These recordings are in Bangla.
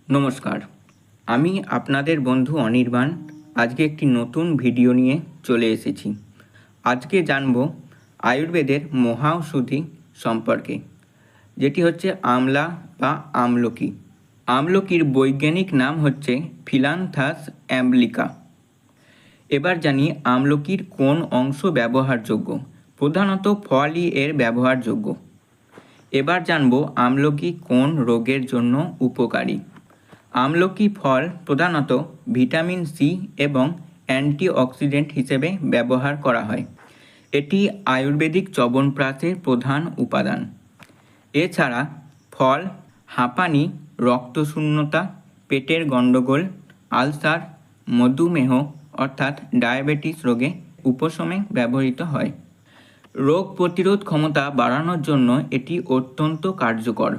নমস্কার, আমি আপনাদের বন্ধু অনির্বাণ। আজকে একটি নতুন ভিডিও নিয়ে চলে এসেছি। আজকে জানব আয়ুর্বেদের মহাঔষধি সম্পর্কে, যেটি হচ্ছে আমলা বা আমলকি। আমলকির বৈজ্ঞানিক নাম হচ্ছে ফিলান্থাস অ্যাম্বলিকা। এবার জানি আমলকির কোন অংশ ব্যবহারযোগ্য। প্রধানত ফলই এর ব্যবহারযোগ্য। এবার জানব আমলকি কোন রোগের জন্য উপকারী। আমলকি ফল প্রধানত ভিটামিন সি এবং অ্যান্টিঅক্সিডেন্ট হিসেবে ব্যবহার করা হয়। এটি আয়ুর্বেদিক চ্যবনপ্রাশের প্রধান উপাদান। এছাড়া ফল হাঁপানি, রক্তশূন্যতা, পেটের গণ্ডগোল, আলসার, মধুমেহ অর্থাৎ ডায়াবেটিস রোগে উপশমে ব্যবহৃত হয়। রোগ প্রতিরোধ ক্ষমতা বাড়ানোর জন্য এটি অত্যন্ত কার্যকর।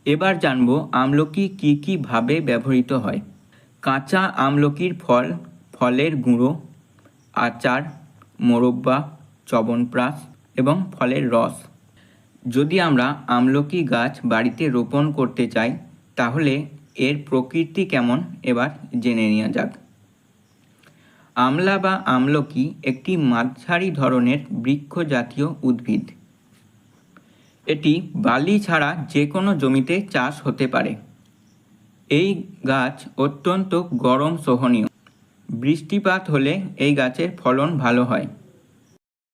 এবার জানব আমলকি কী ভাবে ব্যবহৃত হয়। কাঁচা আমলকির ফল, ফলের গুঁড়ো, আচার, মোরব্বা, চ্যবনপ্রাশ এবং ফলের রস। যদি আমরা আমলকি গাছ বাড়িতে রোপণ করতে চাই তাহলে এর প্রকৃতি কেমন এবার জেনে নেওয়া যাক। আমলা বা আমলকি একটি মাঝারি ধরনের বৃক্ষ জাতীয় উদ্ভিদ। এটি বালি ছাড়া যে কোনো জমিতে চাষ হতে পারে। এই গাছ অত্যন্ত গরম সহনীয়। বৃষ্টিপাত হলে এই গাছের ফলন ভালো হয়।